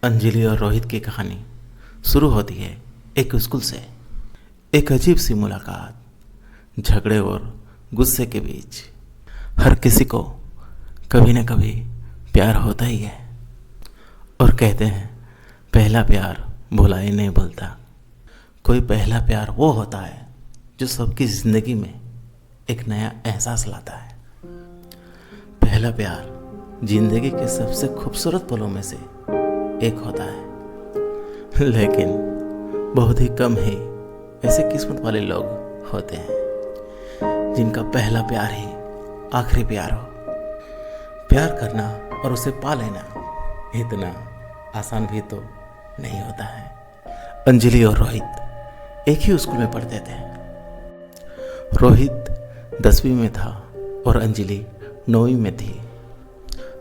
अंजलि और रोहित की कहानी शुरू होती है एक स्कूल से। एक अजीब सी मुलाकात, झगड़े और गुस्से के बीच। हर किसी को कभी न कभी प्यार होता ही है, और कहते हैं पहला प्यार भुला ही नहीं भूलता। कोई पहला प्यार वो होता है जो सबकी ज़िंदगी में एक नया एहसास लाता है। पहला प्यार जिंदगी के सबसे खूबसूरत पलों में से एक होता है, लेकिन बहुत ही कम ही ऐसे किस्मत वाले लोग होते हैं जिनका पहला प्यार ही आखिरी प्यार हो। प्यार करना और उसे पा लेना इतना आसान भी तो नहीं होता है। अंजलि और रोहित एक ही स्कूल में पढ़ते थे। रोहित 10वीं में था और अंजलि 9वीं में थी।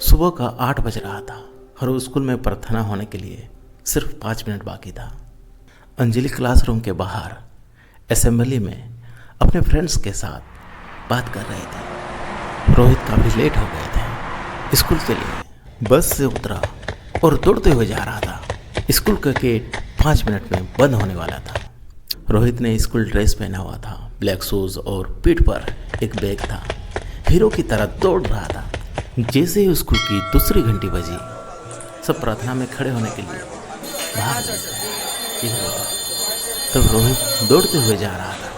सुबह का 8 बज रहा था और स्कूल में प्रार्थना होने के लिए सिर्फ 5 मिनट बाकी था। अंजलि क्लासरूम के बाहर असेंबली में अपने फ्रेंड्स के साथ बात कर रहे थे। रोहित काफ़ी लेट हो गए थे स्कूल के लिए। बस से उतरा और दौड़ते हुए जा रहा था। स्कूल का गेट 5 मिनट में बंद होने वाला था। रोहित ने स्कूल ड्रेस पहना हुआ था, ब्लैक शूज़ और पीठ पर एक बैग था। हीरो की तरह दौड़ रहा था। जैसे ही स्कूल की दूसरी घंटी बजी, सब प्रार्थना में खड़े होने के लिए भाग गए। तब रोहित दौड़ते हुए जा रहा था।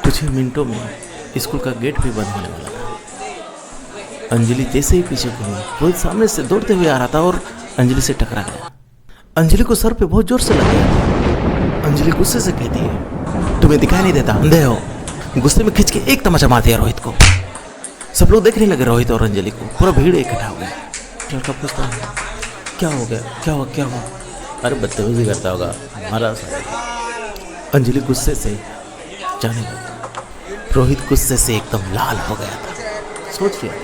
कुछ ही मिनटों में स्कूल का गेट भी बंद होने वाला था। अंजलि जैसे ही पीछे घूमी, रोहित सामने से दौड़ते हुए आ रहा था और अंजलि से टकरा गया। अंजलि को सर पे बहुत जोर से लग गया। अंजलि गुस्से से कहती है, तुम्हें दिखाई नहीं देता, अंधे हो। गुस्से में खींच के एक तमाचा मार दिया रोहित को। सब लोग देखने लगे रोहित और अंजलि को। पूरा भीड़ इकट्ठा हो गया। लड़का पूछता है, क्या हो गया, क्या हुआ, क्या हुआ? अरे बदतमीजी करता होगा हमारा। अंजलि गुस्से से जाने लगी। रोहित गुस्से से एकदम लाल हो गया था। सोच लिया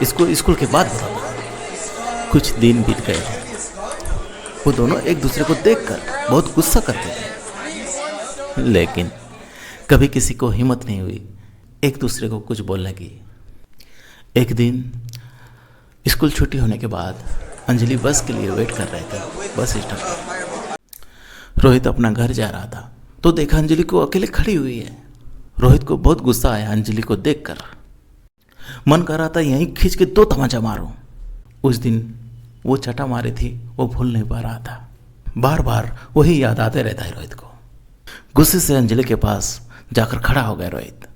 इसको स्कूल के बाद बताऊंगा। कुछ दिन बीत गए थे। वो दोनों एक दूसरे को देखकर बहुत गुस्सा करते थे, लेकिन कभी किसी को हिम्मत नहीं हुई एक दूसरे को कुछ बोलने की। एक दिन स्कूल छुट्टी होने के बाद अंजलि बस के लिए वेट कर रहे थे बस स्टॉप पर। रोहित अपना घर जा रहा था तो देखा अंजलि को अकेले खड़ी हुई है। रोहित को बहुत गुस्सा आया अंजलि को देखकर। मन कर रहा था यहीं खींच के 2 तमाचा मारूं। उस दिन वो चटा मारी थी, वो भूल नहीं पा रहा था। बार बार वही याद आते रहता है रोहित को। गुस्से से अंजलि के पास जाकर खड़ा हो गया रोहित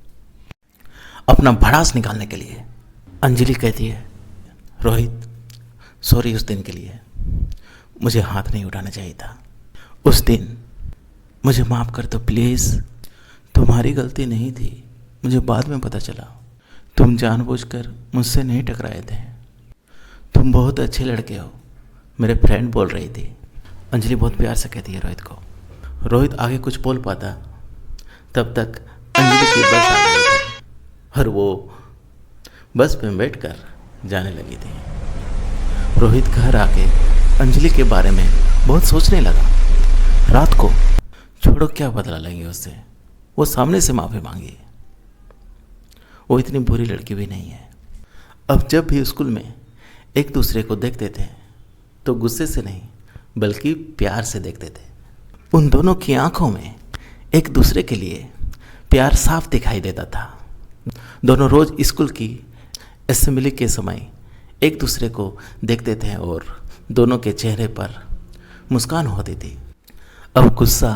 अपना भड़ास निकालने के लिए। अंजलि कहती है, रोहित सॉरी उस दिन के लिए, मुझे हाथ नहीं उठाना चाहिए था। उस दिन मुझे माफ़ कर दो प्लीज़। तुम्हारी गलती नहीं थी, मुझे बाद में पता चला। तुम जानबूझकर मुझसे नहीं टकराए थे। तुम बहुत अच्छे लड़के हो, मेरे फ्रेंड बोल रही थी। अंजलि बहुत प्यार से कहती है रोहित को। रोहित आगे कुछ बोल पाता तब तक अंजलि की बस आ गई थी और वो बस पे बैठकर जाने लगी थी। रोहित घर आके अंजलि के बारे में बहुत सोचने लगा। रात को छोड़ो क्या बदला लेंगे उससे, वो सामने से माफ़ी मांगी। वो इतनी बुरी लड़की भी नहीं है। अब जब भी स्कूल में एक दूसरे को देखते थे तो गुस्से से नहीं बल्कि प्यार से देखते थे। उन दोनों की आंखों में एक दूसरे के लिए प्यार साफ दिखाई देता था। दोनों रोज स्कूल की असेंबली के समय एक दूसरे को देखते थे और दोनों के चेहरे पर मुस्कान होती थी। अब गुस्सा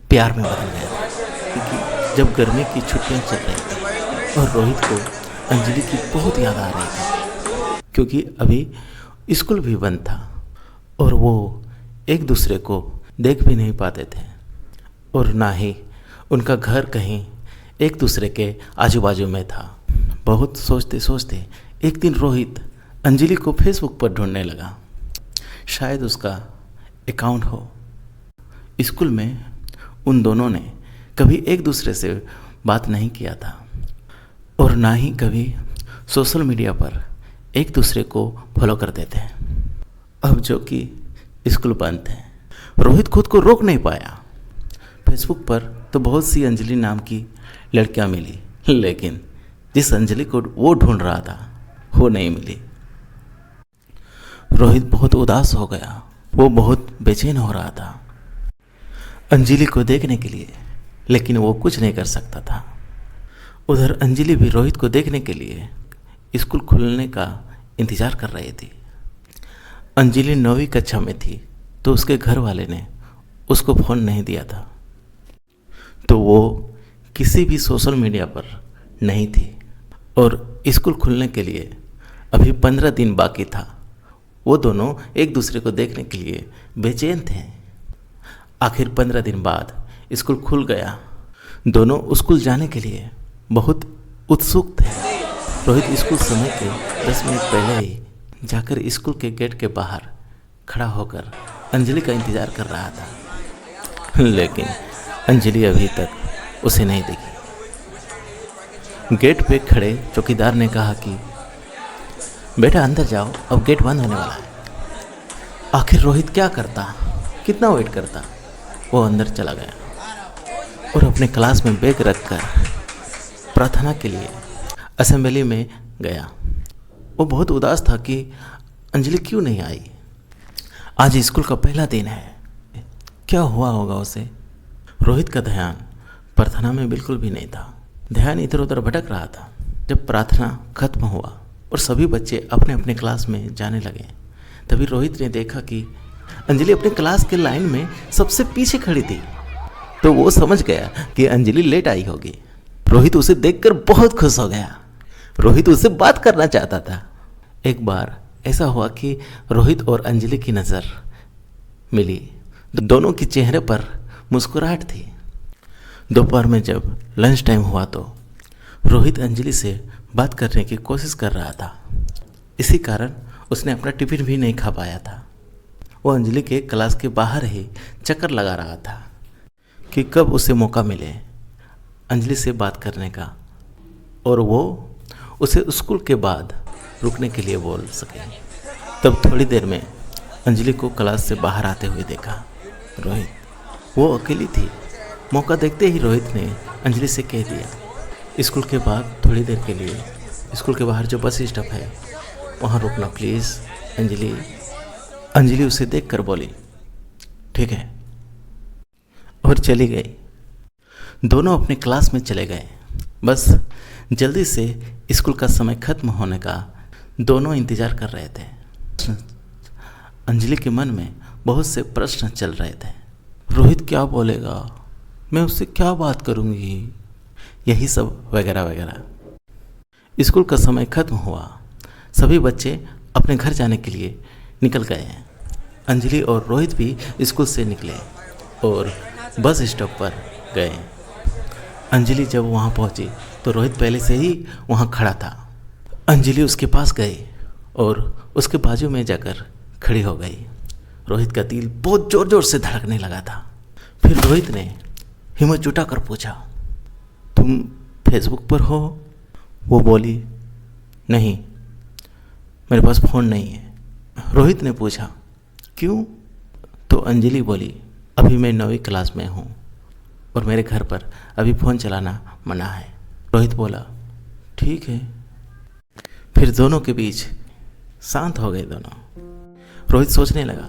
प्यार में बदल गया था, क्योंकि जब गर्मी की छुट्टियां चल रही थी और रोहित को अंजलि की बहुत याद आ रही थी, क्योंकि अभी स्कूल भी बंद था और वो एक दूसरे को देख भी नहीं पाते थे और ना ही उनका घर कहीं एक दूसरे के आजू बाजू में था। बहुत सोचते सोचते एक दिन रोहित अंजलि को फेसबुक पर ढूंढने लगा। शायद उसका अकाउंट हो। स्कूल में उन दोनों ने कभी एक दूसरे से बात नहीं किया था और ना ही कभी सोशल मीडिया पर एक दूसरे को फॉलो करते थे। अब जो कि स्कूल बंद थे, रोहित खुद को रोक नहीं पाया। फेसबुक पर तो बहुत सी अंजलि नाम की लड़कियां मिली, लेकिन जिस अंजलि को वो ढूंढ रहा था वो नहीं मिली। रोहित बहुत उदास हो गया। वो बहुत बेचैन हो रहा था अंजलि को देखने के लिए, लेकिन वो कुछ नहीं कर सकता था। उधर अंजलि भी रोहित को देखने के लिए स्कूल खुलने का इंतज़ार कर रही थी। अंजलि 9वीं कक्षा में थी तो उसके घर वाले ने उसको फ़ोन नहीं दिया था, तो वो किसी भी सोशल मीडिया पर नहीं थी और स्कूल खुलने के लिए अभी 15 दिन बाकी था। वो दोनों एक दूसरे को देखने के लिए बेचैन थे। आखिर 15 दिन बाद स्कूल खुल गया। दोनों स्कूल जाने के लिए बहुत उत्सुक थे। रोहित स्कूल समय के 10 मिनट पहले ही जाकर स्कूल के गेट के बाहर खड़ा होकर अंजलि का इंतज़ार कर रहा था, लेकिन अंजलि अभी तक उसे नहीं दिखी। गेट पे खड़े चौकीदार ने कहा कि बेटा अंदर जाओ, अब गेट बंद होने वाला है। आखिर रोहित क्या करता, कितना वेट करता। वो अंदर चला गया और अपने क्लास में बैग रखकर प्रार्थना के लिए असेंबली में गया। वो बहुत उदास था कि अंजलि क्यों नहीं आई। आज स्कूल का पहला दिन है, क्या हुआ होगा उसे। रोहित का ध्यान प्रार्थना में बिल्कुल भी नहीं था। ध्यान इधर उधर भटक रहा था। जब प्रार्थना खत्म हुआ और सभी बच्चे अपने अपने क्लास में जाने लगे, तभी रोहित ने देखा कि अंजलि अपने क्लास के लाइन में सबसे पीछे खड़ी थी। तो वो समझ गया कि अंजलि लेट आई होगी। रोहित उसे देखकर बहुत खुश हो गया। रोहित उससे बात करना चाहता था। एक बार ऐसा हुआ कि रोहित और अंजलि की नज़र मिली। दोनों के चेहरे पर मुस्कुराहट थी। दोपहर में जब लंच टाइम हुआ तो रोहित अंजलि से बात करने की कोशिश कर रहा था। इसी कारण उसने अपना टिफिन भी नहीं खा पाया था। वो अंजलि के क्लास के बाहर ही चक्कर लगा रहा था कि कब उसे मौका मिले अंजलि से बात करने का और वो उसे स्कूल के बाद रुकने के लिए बोल सके। तब थोड़ी देर में अंजलि को क्लास से बाहर आते हुए देखा रोहित। वो अकेली थी। मौका देखते ही रोहित ने अंजलि से कह दिया, स्कूल के बाद थोड़ी देर के लिए स्कूल के बाहर जो बस स्टॉप है वहाँ रुकना प्लीज़। अंजलि उसे देखकर बोली, ठीक है, और चली गई। दोनों अपने क्लास में चले गए। बस जल्दी से स्कूल का समय खत्म होने का दोनों इंतज़ार कर रहे थे। अंजलि के मन में बहुत से प्रश्न चल रहे थे। रोहित क्या बोलेगा, मैं उससे क्या बात करूँगी, यही सब वगैरह वगैरह। स्कूल का समय खत्म हुआ। सभी बच्चे अपने घर जाने के लिए निकल गए हैं। अंजलि और रोहित भी स्कूल से निकले और बस स्टॉप पर गए। अंजलि जब वहाँ पहुँची तो रोहित पहले से ही वहाँ खड़ा था। अंजलि उसके पास गई और उसके बाजू में जाकर खड़ी हो गई। रोहित का दिल बहुत ज़ोर ज़ोर से धड़कने लगा था। फिर रोहित ने हिम्मत जुटाकर पूछा, तुम फेसबुक पर हो? वो बोली, नहीं, मेरे पास फ़ोन नहीं है। रोहित ने पूछा, क्यों? तो अंजलि बोली, अभी मैं 9वीं क्लास में हूँ और मेरे घर पर अभी फ़ोन चलाना मना है। रोहित बोला, ठीक है। फिर दोनों के बीच शांत हो गए दोनों। रोहित सोचने लगा,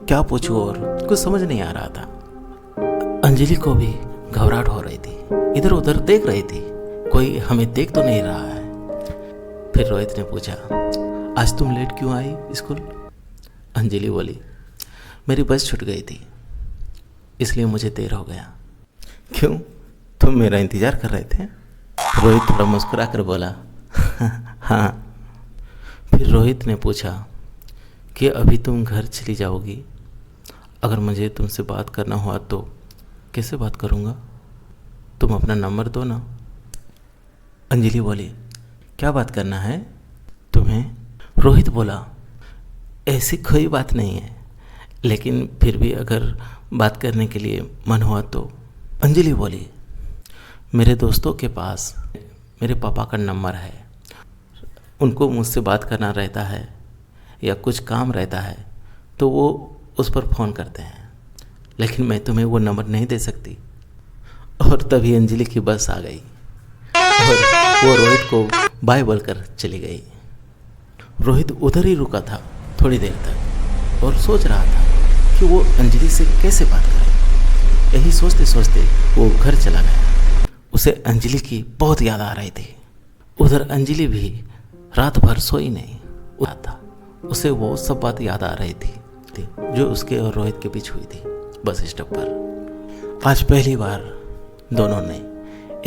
क्या पूछूं, और कुछ समझ नहीं आ रहा था। अंजलि को भी घबराहट हो रही थी। इधर उधर देख रही थी, कोई हमें देख तो नहीं रहा है। फिर रोहित ने पूछा, आज तुम लेट क्यों आई स्कूल? अंजलि बोली, मेरी बस छूट गई थी इसलिए मुझे देर हो गया। क्यों, तुम मेरा इंतज़ार कर रहे थे? रोहित थोड़ा मुस्कुरा कर बोला, हाँ। फिर रोहित ने पूछा कि अभी तुम घर चली जाओगी? अगर मुझे तुमसे बात करना हुआ तो कैसे बात करूँगा? तुम अपना नंबर दो ना। अंजलि बोली, क्या बात करना है तुम्हें? रोहित बोला, ऐसी कोई बात नहीं है, लेकिन फिर भी अगर बात करने के लिए मन हुआ तो। अंजलि बोली, मेरे दोस्तों के पास मेरे पापा का नंबर है, उनको मुझसे बात करना रहता है या कुछ काम रहता है तो वो उस पर फ़ोन करते हैं, लेकिन मैं तुम्हें वो नंबर नहीं दे सकती। और तभी अंजलि की बस आ गई और वो रोहित को बाय बोलकर चली गई। रोहित उधर ही रुका था थोड़ी देर तक और सोच रहा था कि वो अंजलि से कैसे बात करे। यही सोचते सोचते वो घर चला गया। उसे अंजलि की बहुत याद आ रही थी। उधर अंजलि भी रात भर सोई नहीं था। उसे वो सब बात याद आ रही थी जो उसके और रोहित के बीच हुई थी बस स्टॉप पर। आज पहली बार दोनों ने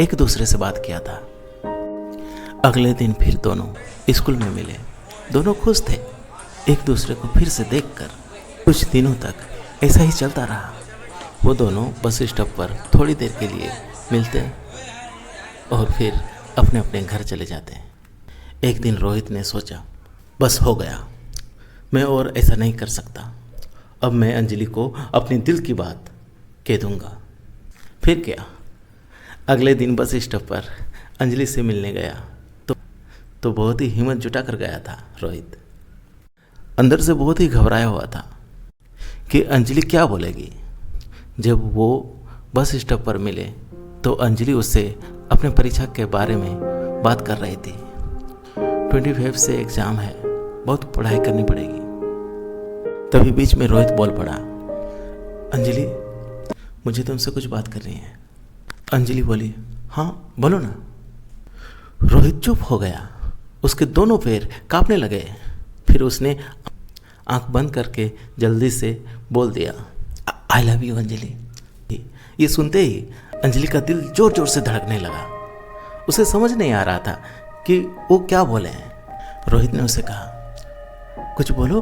एक दूसरे से बात किया था। अगले दिन फिर दोनों स्कूल में मिले। दोनों खुश थे एक दूसरे को फिर से देखकर। कुछ दिनों तक ऐसा ही चलता रहा। वो दोनों बस स्टॉप पर थोड़ी देर के लिए मिलते और फिर अपने अपने घर चले जाते। एक दिन रोहित ने सोचा, बस हो गया, मैं और ऐसा नहीं कर सकता। अब मैं अंजलि को अपने दिल की बात कह दूंगा। फिर क्या, अगले दिन बस स्टॉप पर अंजलि से मिलने गया तो बहुत ही हिम्मत जुटा कर गया था रोहित। अंदर से बहुत ही घबराया हुआ था कि अंजलि क्या बोलेगी। जब वो बस स्टॉप पर मिले तो अंजलि उससे अपने परीक्षा के बारे में बात कर रही थी। 25 से एग्ज़ाम है, बहुत पढ़ाई करनी पड़ेगी। तभी बीच में रोहित बोल पड़ा, अंजलि मुझे तुमसे कुछ बात करनी है। अंजलि बोली, हाँ बोलो ना। रोहित चुप हो गया। उसके दोनों पैर कांपने लगे। फिर उसने आंख बंद करके जल्दी से बोल दिया, आई लव यू अंजलि। ये सुनते ही अंजलि का दिल जोर जोर से धड़कने लगा। उसे समझ नहीं आ रहा था कि वो क्या बोले हैं। रोहित ने उसे कहा, कुछ बोलो,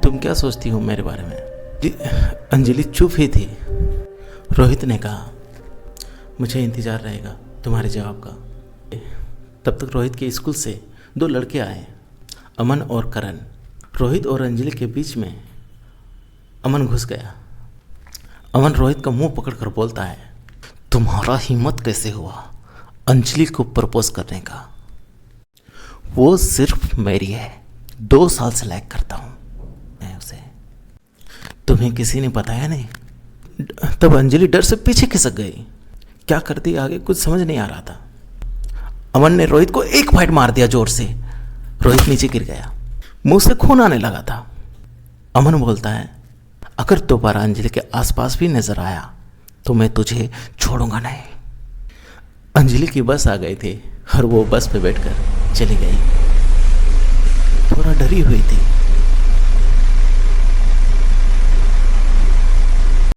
तुम क्या सोचती हो मेरे बारे में। अंजलि चुप ही थी। रोहित ने कहा, मुझे इंतज़ार रहेगा तुम्हारे जवाब का। तब तक रोहित के स्कूल से 2 लड़के आए, अमन और करण। रोहित और अंजलि के बीच में अमन घुस गया। अमन रोहित का मुंह पकड़कर बोलता है, तुम्हारा हिम्मत कैसे हुआ अंजलि को प्रपोज करने का? वो सिर्फ मेरी है, 2 साल से लाइक करता हूँ मैं उसे, तुम्हें किसी ने बताया नहीं? तब अंजलि डर से पीछे खिसक गई। क्या करती आगे कुछ समझ नहीं आ रहा था। अमन ने रोहित को एक फाइट मार दिया जोर से। रोहित नीचे गिर गया, मुंह से खून आने लगा था। अमन बोलता है, अगर दोबारा अंजलि के आसपास भी नजर आया तो मैं तुझे छोड़ूंगा नहीं। अंजलि की बस आ गई थी और वो बस पे बैठकर चली गई। थोड़ा डरी हुई थी